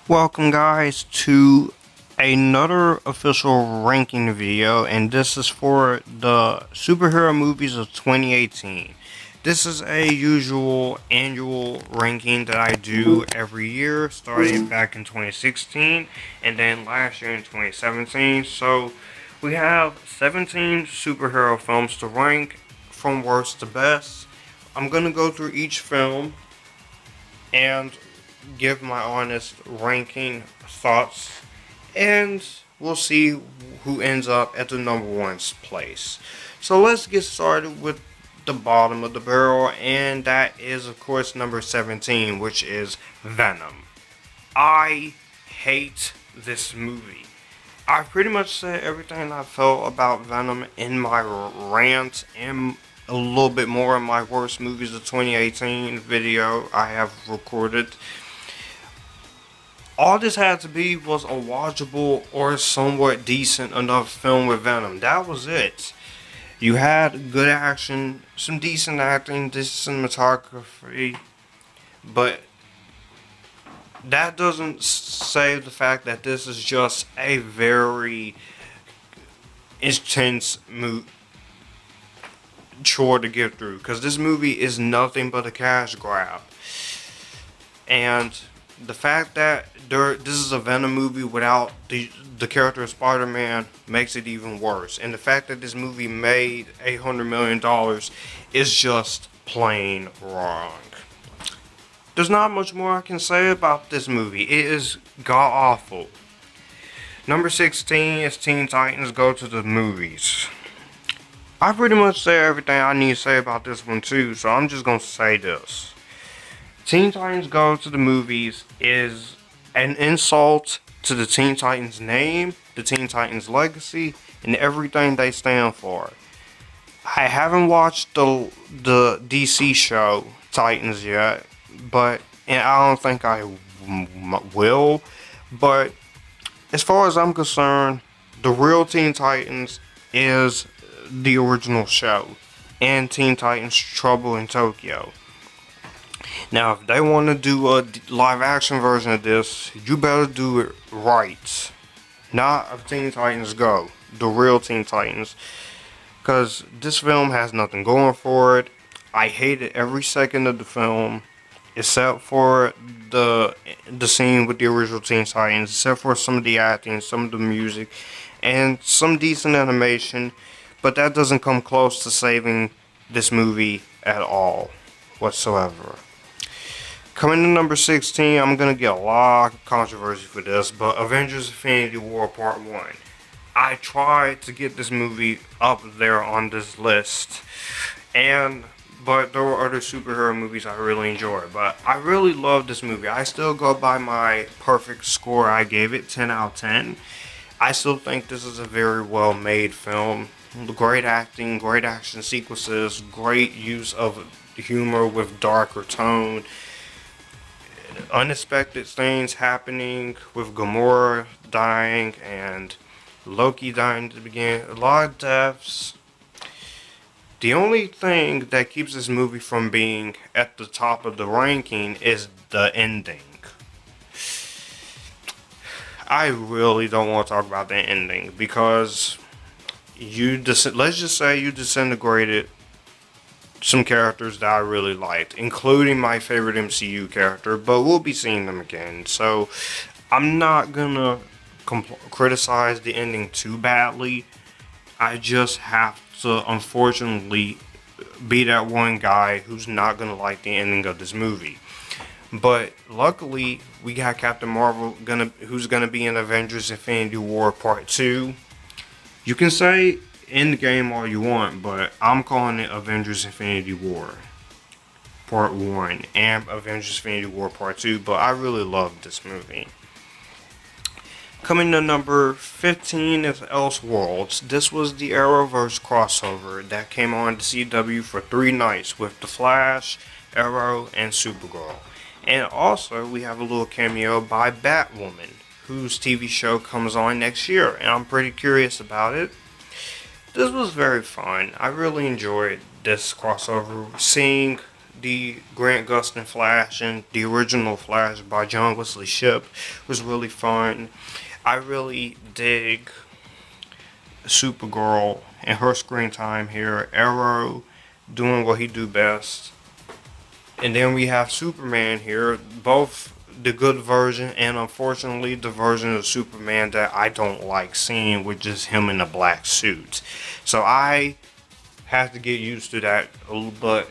Welcome guys to another official ranking video, and this is for the superhero movies of 2018. This is a usual annual ranking that I do every year, starting back in 2016 and then last year in 2017. So we have 17 superhero films to rank from worst to best. I'm gonna go through each film and give my honest ranking thoughts, and we'll see who ends up at the number one place. So let's get started with the bottom of the barrel, and that is of course number 17, which is Venom. I hate this movie. I pretty much said everything I felt about Venom in my rant and a little bit more in my worst movies of 2018 video I have recorded. All this had to be was a watchable or somewhat decent enough film with Venom. That was it. You had good action, some decent acting, decent cinematography, but that doesn't save the fact that this is just a very intense chore to get through, because this movie is nothing but a cash grab. And the fact that this is a Venom movie without the character of Spider-Man makes it even worse. And the fact that this movie made $800 million is just plain wrong. There's not much more I can say about this movie. It is god-awful. Number 16 is Teen Titans Go to the Movies. I pretty much say everything I need to say about this one too, so I'm just gonna say this. Teen Titans Go to the Movies is an insult to the Teen Titans name, the Teen Titans legacy, and everything they stand for. I haven't watched the DC show Titans yet, and I don't think I will, but as far as I'm concerned, the real Teen Titans is the original show and Teen Titans Trouble in Tokyo. Now, if they want to do a live action version of this, you better do it right. Not of Teen Titans Go, the real Teen Titans. Because this film has nothing going for it. I hated every second of the film, except for the scene with the original Teen Titans, except for some of the acting, some of the music, and some decent animation. But that doesn't come close to saving this movie at all, whatsoever. Coming to number 16, I'm going to get a lot of controversy for this, but Avengers Infinity War Part 1. I tried to get this movie up there on this list, but there were other superhero movies I really enjoyed, but I really love this movie. I still go by my perfect score I gave it, 10 out of 10. I still think this is a very well made film. Great acting, great action sequences, great use of humor with darker tone. Unexpected things happening with Gamora dying and Loki dying at the beginning. A lot of deaths. The only thing that keeps this movie from being at the top of the ranking is the ending. I really don't want to talk about the ending because let's just say you disintegrated some characters that I really liked, including my favorite MCU character, but we'll be seeing them again, so I'm not gonna criticize the ending too badly. I just have to unfortunately be that one guy who's not gonna like the ending of this movie. But luckily we got Captain Marvel who's gonna be in Avengers Infinity War Part 2. You can say Endgame all you want, but I'm calling it Avengers Infinity War Part 1 and Avengers Infinity War Part 2, but I really love this movie. Coming to number 15 is Elseworlds. This was the Arrowverse crossover that came on the CW for 3 nights with The Flash, Arrow, and Supergirl. And also we have a little cameo by Batwoman, whose TV show comes on next year, and I'm pretty curious about it. This was very fun. I really enjoyed this crossover, seeing the Grant Gustin Flash and the original Flash by John Wesley Shipp was really fun. I really dig Supergirl and her screen time here. Arrow doing what he do best. And then we have Superman here, both the good version and unfortunately the version of Superman that I don't like seeing, which is him in a black suit. So I have to get used to that, but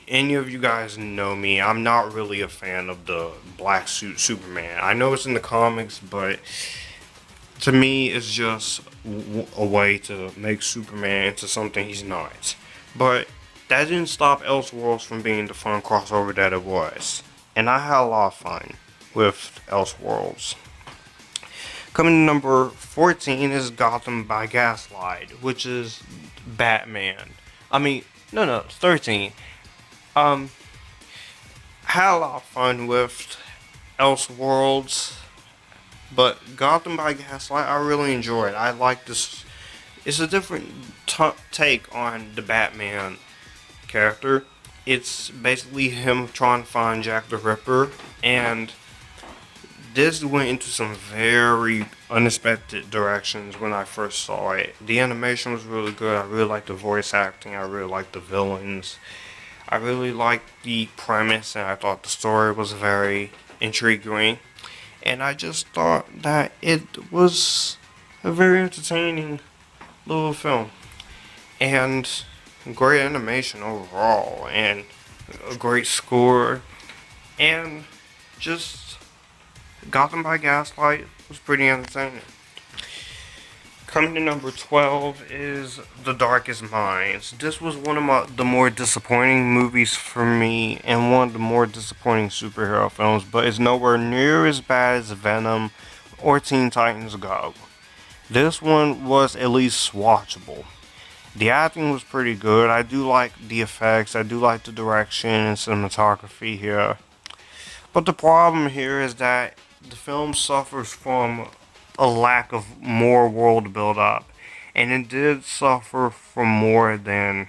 any of you guys know me, I'm not really a fan of the black suit Superman. I know it's in the comics, but to me, it's just a way to make Superman into something he's not. But that didn't stop Elseworlds from being the fun crossover that it was. And I had a lot of fun with Elseworlds. Coming to number 14 is Gotham by Gaslight, which is Batman. No, it's 13. Had a lot of fun with Elseworlds, but Gotham by Gaslight I really enjoyed. I like this. It's a different take on the Batman character. It's basically him trying to find Jack the Ripper, and this went into some very unexpected directions when I first saw it. The animation was really good. I really liked the voice acting. I really liked the villains. I really liked the premise, and I thought the story was very intriguing. And I just thought that it was a very entertaining little film. And great animation overall, and a great score, and just Gotham by Gaslight was pretty entertaining. Coming to number 12 is The Darkest Minds. This was one of the more disappointing movies for me, and one of the more disappointing superhero films, but it's nowhere near as bad as Venom or Teen Titans Go. This one was at least watchable. The acting was pretty good. I do like the effects. I do like the direction and cinematography here. But the problem here is that the film suffers from a lack of more world build-up. And it did suffer from more than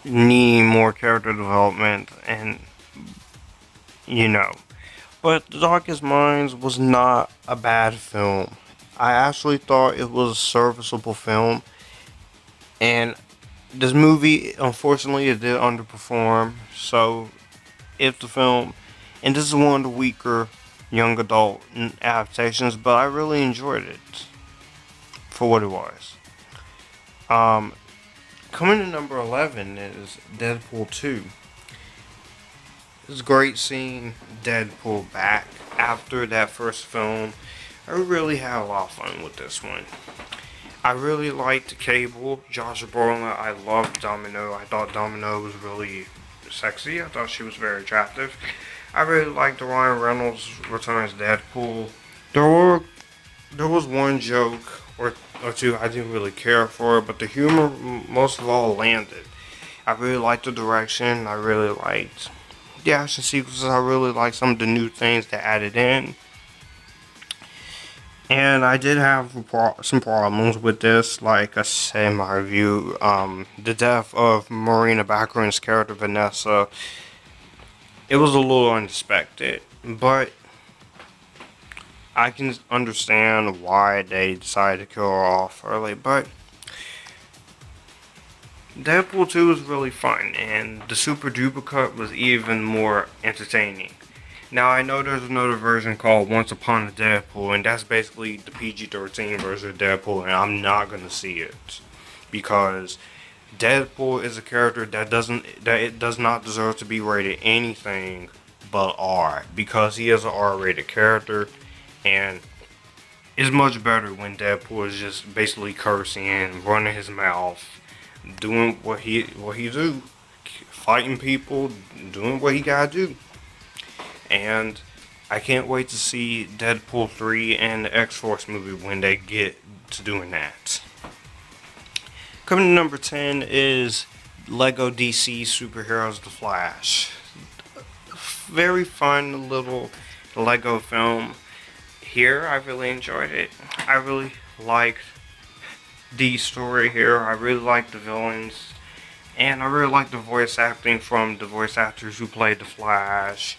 needing more character development and, But The Darkest Minds was not a bad film. I actually thought it was a serviceable film, and this movie, unfortunately, it did underperform. So, if the film, and this is one of the weaker young adult adaptations, but I really enjoyed it for what it was. Coming to number 11 is Deadpool 2. It's great seeing Deadpool back after that first film. I really had a lot of fun with this one. I really liked Cable, Josh Brolin. I loved Domino. I thought Domino was really sexy. I thought she was very attractive. I really liked Ryan Reynolds returns Deadpool. There was one joke or two I didn't really care for, but the humor most of all landed. I really liked the direction. I really liked the action sequences. I really liked some of the new things that added in. And I did have some problems with this, like I said in my review. The death of Marina Baccarin's character, Vanessa, it was a little unexpected, but I can understand why they decided to kill her off early. But Deadpool 2 was really fun, and the Super Duper Cut was even more entertaining. Now, I know there's another version called Once Upon a Deadpool, and that's basically the PG-13 version of Deadpool, and I'm not going to see it. Because Deadpool is a character that it does not deserve to be rated anything but R. Because he is an R-rated character, and it's much better when Deadpool is just basically cursing, running his mouth, doing what he do. Fighting people, doing what he gotta do. And I can't wait to see Deadpool 3 and the X-Force movie when they get to doing that. Coming to number 10 is Lego DC Superheroes The Flash. Very fun little Lego film. Here, I really enjoyed it. I really liked the story here. I really liked the villains. And I really like the voice acting from the voice actors who played the Flash,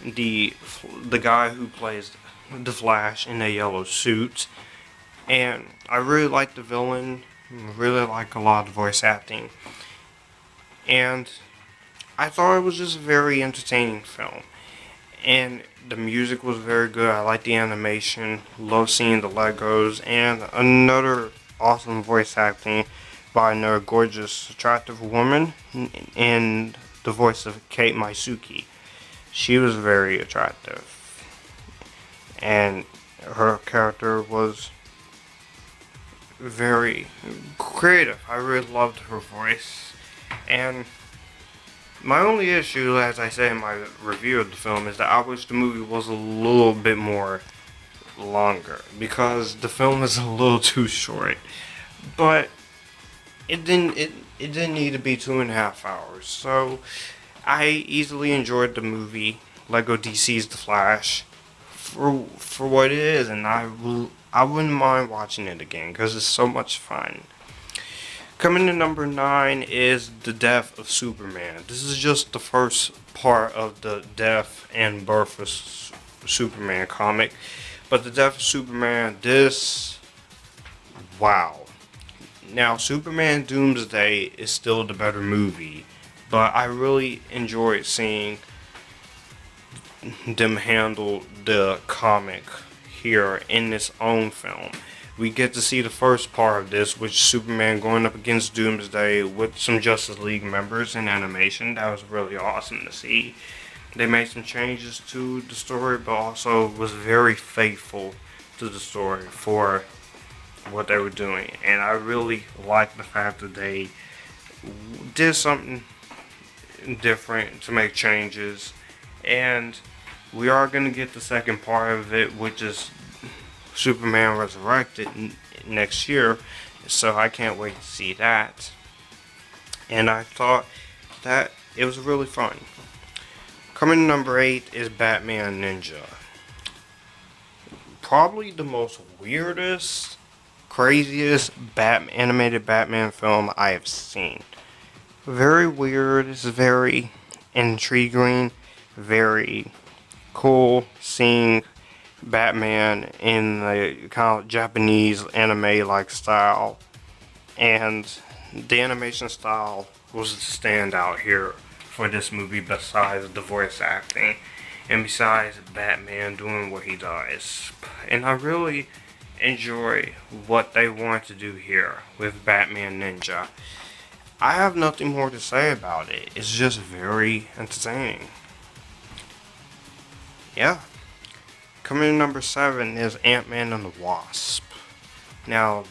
the the guy who plays the Flash in the yellow suit, and I really like the villain. Really like a lot of voice acting, and I thought it was just a very entertaining film. And the music was very good. I like the animation. Love seeing the Legos, and another awesome voice acting by another gorgeous, attractive woman in the voice of Kate Maisuke. She was very attractive, and her character was very creative. I really loved her voice, and my only issue, as I say in my review of the film, is that I wish the movie was a little bit more longer because the film is a little too short. But it didn't need to be 2.5 hours. So I easily enjoyed the movie Lego DC's The Flash for what it is, and I wouldn't mind watching it again because it's so much fun. Coming to number 9 is The Death of Superman. This is just the first part of the death and birth of Superman comic. But The Death of Superman, wow. Now, Superman Doomsday is still the better movie, but I really enjoyed seeing them handle the comic here in this own film. We get to see the first part of this, which is Superman going up against Doomsday with some Justice League members in animation. That was really awesome to see. They made some changes to the story, but also was very faithful to the story for what they were doing. And I really like the fact that they did something different to make changes. And we are going to get the second part of it, which is Superman Resurrected next year, so I can't wait to see that. And I thought that it was really fun. Coming to number 8 is Batman Ninja. Probably the most weirdest, craziest animated Batman film I have seen. Very weird, it's very intriguing, very cool seeing Batman in the kind of Japanese anime-like style, and the animation style was the standout here for this movie besides the voice acting and besides Batman doing what he does. And I really enjoy what they want to do here with Batman Ninja. I have nothing more to say about it. It's just very entertaining. Yeah. Coming in number 7 is Ant-Man and the Wasp. Now,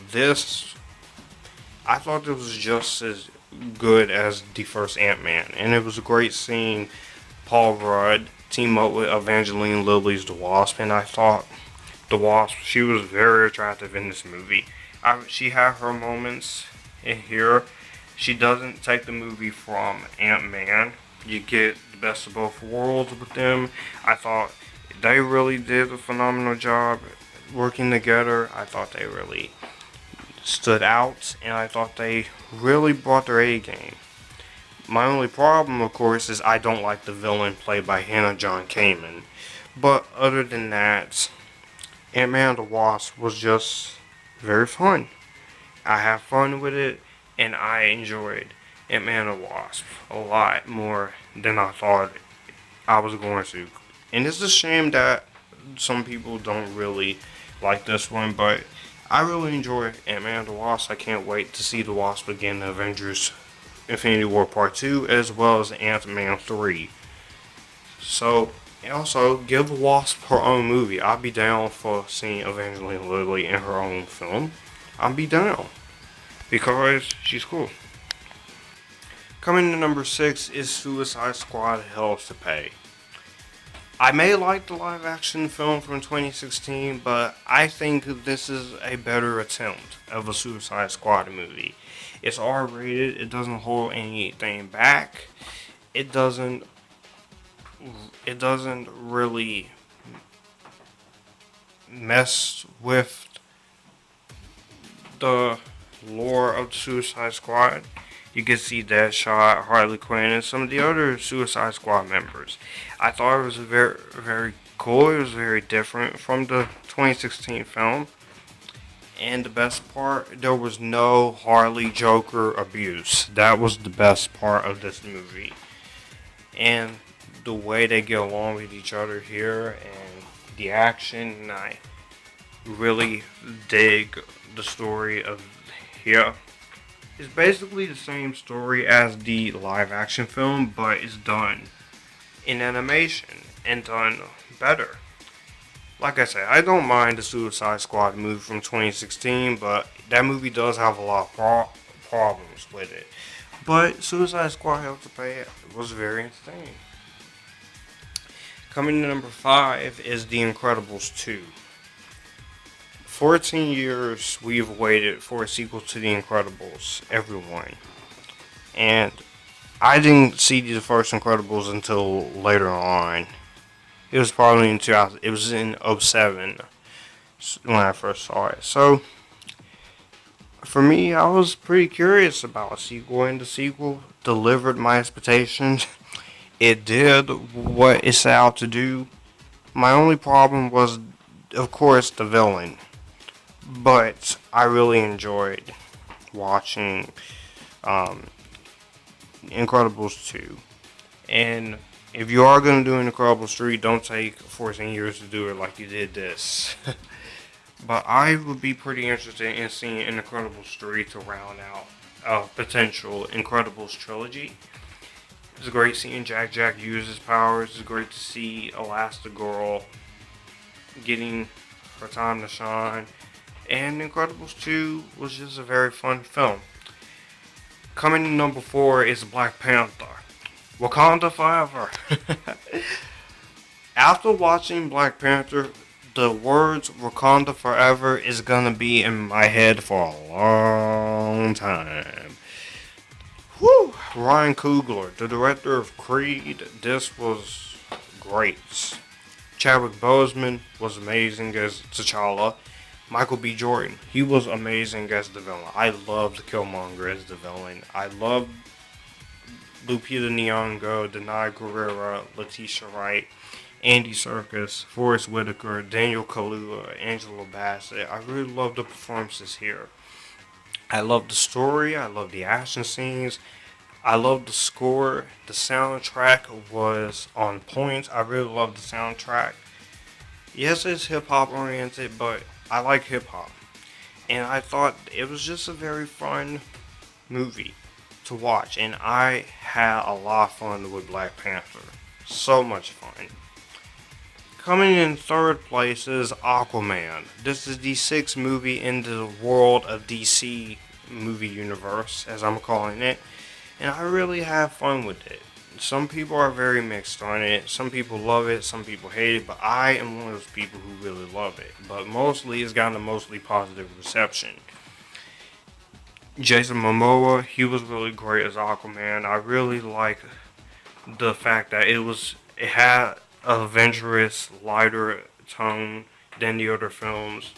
I thought this was just as good as the first Ant-Man, and it was great seeing Paul Rudd team up with Evangeline Lilly's The Wasp, and I thought the Wasp, she was very attractive in this movie. She had her moments in here. She doesn't take the movie from Ant-Man. You get the best of both worlds with them. I thought they really did a phenomenal job working together. I thought they really stood out, and I thought they really brought their A game. My only problem, of course, is I don't like the villain played by Hannah John Kamen. But other than that, Ant-Man and the Wasp was just very fun. I had fun with it, and I enjoyed Ant-Man and the Wasp a lot more than I thought I was going to. And it's a shame that some people don't really like this one, but I really enjoy Ant-Man and the Wasp. I can't wait to see the Wasp again in Avengers Infinity War Part 2, as well as Ant-Man 3. So, also, give the Wasp her own movie. I'll be down for seeing Evangeline Lilly in her own film. I'll be down, because she's cool. Coming to number 6 is Suicide Squad Hell to Pay. I may like the live action film from 2016, but I think this is a better attempt of a Suicide Squad movie. It's R rated, it doesn't hold anything back, it doesn't really mess with the lore of the Suicide Squad. You get to see Deadshot, Harley Quinn, and some of the other Suicide Squad members. I thought it was very cool. It was very different from the 2016 film. And the best part, there was no Harley Joker abuse. That was the best part of this movie. And the way they get along with each other here and the action, and I really dig the story of here. It's basically the same story as the live action film, but it's done in animation and done better. Like I said, I don't mind the Suicide Squad movie from 2016, but that movie does have a lot of problems with it. But Suicide Squad Hell to Pay was very entertaining. Coming to number 5 is The Incredibles 2. 14 years we've waited for a sequel to The Incredibles, everyone. And I didn't see the first Incredibles until later on. It was probably in 2000. It was in '07 when I first saw it. So for me, I was pretty curious about a sequel, and the sequel delivered my expectations. It did what it set out to do. My only problem was, of course, the villain. But I really enjoyed watching um, Incredibles 2. And if you are going to do an Incredibles 3, don't take 14 years to do it like you did this. But I would be pretty interested in seeing an Incredibles 3 to round out a potential Incredibles trilogy. It's great seeing Jack use his powers. It's great to see Elastigirl getting her time to shine. And Incredibles 2 was just a very fun film. Coming in number 4 is Black Panther. Wakanda Forever. After watching Black Panther, the words Wakanda Forever is gonna be in my head for a long time. Whew! Ryan Coogler, the director of Creed, this was great. Chadwick Boseman was amazing as T'Challa. Michael B. Jordan, he was amazing as the villain. I loved Killmonger as the villain. I loved Lupita Nyong'o, Denai Guerrero, Letitia Wright, Andy Serkis, Forrest Whitaker, Daniel Kaluuya, Angela Bassett. I really loved the performances here. I loved the story. I loved the action scenes. I loved the score. The soundtrack was on point. I really loved the soundtrack. Yes, it's hip hop oriented, but I like hip hop. And I thought it was just a very fun movie to watch. And I had a lot of fun with Black Panther. So much fun. Coming in third place is Aquaman. This is the 6th movie in the world of DC movie universe, as I'm calling it. And I really have fun with it. Some people are very mixed on it. Some people love it, some people hate it, but I am one of those people who really love it. But mostly, it's gotten a mostly positive reception. Jason Momoa, he was really great as Aquaman. I really like the fact that it had a adventurous, lighter tone than the other films.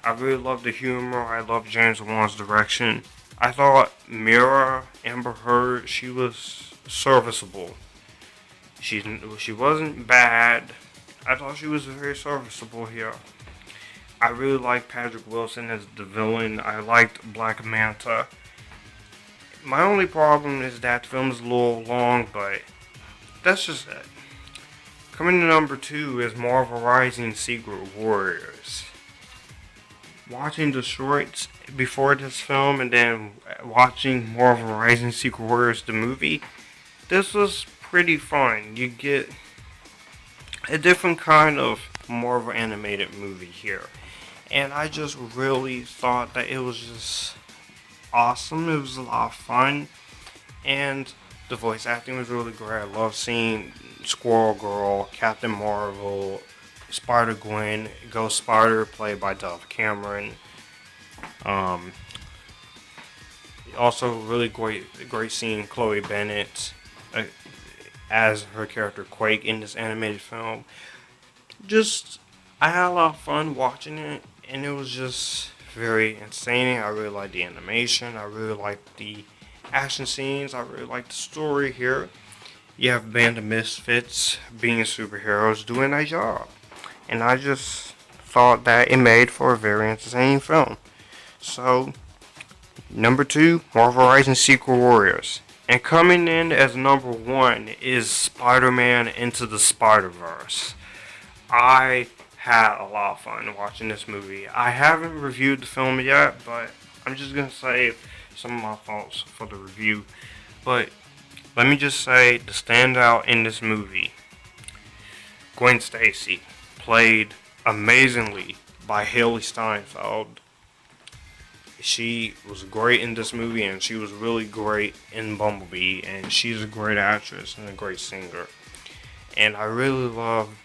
I really love the humor. I love James Wan's direction. I thought Mira, Amber Heard, she was serviceable. She wasn't bad. I thought she was very serviceable here. I really liked Patrick Wilson as the villain. I liked Black Manta. My only problem is that the film is a little long, but that's just it. Coming to number 2 is Marvel Rising Secret Warriors. Watching the shorts before this film and then watching Marvel Rising Secret Warriors the movie, this was pretty fun. You get a different kind of Marvel animated movie here. And I just really thought that it was just awesome. It was a lot of fun. And the voice acting was really great. I love seeing Squirrel Girl, Captain Marvel, Spider-Gwen, Ghost Spider, played by Dove Cameron. Also, really great seeing Chloe Bennett as her character Quake in this animated film. Just, I had a lot of fun watching it, and it was just very entertaining. I really liked the animation. I really liked the action scenes. I really like the story here. You have a band of misfits being superheroes doing their job. And I just thought that it made for a very entertaining film. So, number 2, Marvel Rising Secret Warriors. And coming in as number 1 is Spider-Man Into the Spider-Verse. I had a lot of fun watching this movie. I haven't reviewed the film yet, but I'm just going to save some of my thoughts for the review. But let me just say, the standout in this movie, Gwen Stacy, played amazingly by Haley Steinfeld. She was great in this movie, and she was really great in Bumblebee, and she's a great actress and a great singer. And I really loved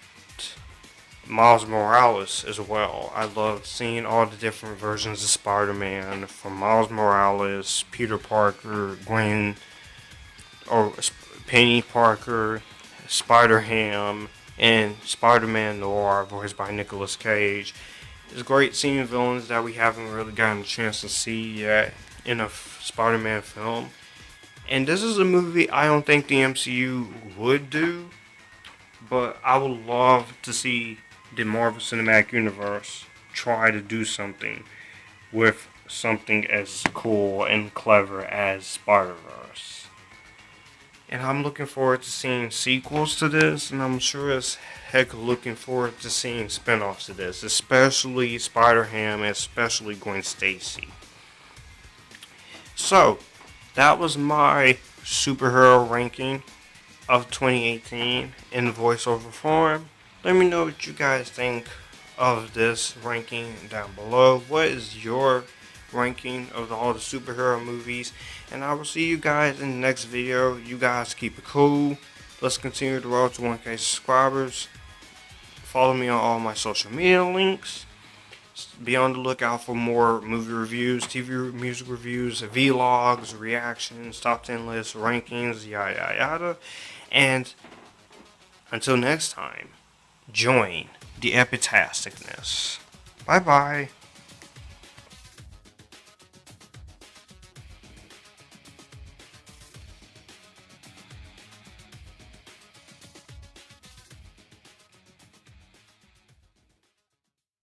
Miles Morales as well. I loved seeing all the different versions of Spider-Man, from Miles Morales, Peter Parker, Gwen, or Penny Parker, Spider-Ham, and Spider-Man Noir, voiced by Nicolas Cage. It's great seeing villains that we haven't really gotten a chance to see yet in a Spider-Man film. And this is a movie I don't think the MCU would do, but I would love to see the Marvel Cinematic Universe try to do something with something as cool and clever as Spider-Verse. And I'm looking forward to seeing sequels to this, and I'm sure as heck looking forward to seeing spin-offs to this, especially Spider-Ham and especially Gwen Stacy. So, that was my superhero ranking of 2018 in voiceover form. Let me know what you guys think of this ranking down below. What is your ranking of all the superhero movies? And I will see you guys in the next video. You guys keep it cool. Let's continue the road to 1K subscribers. Follow me on all my social media links. Be on the lookout for more movie reviews, TV music reviews, vlogs, reactions, top 10 lists, rankings, yada yada. And until next time, join the epitasticness. Bye bye.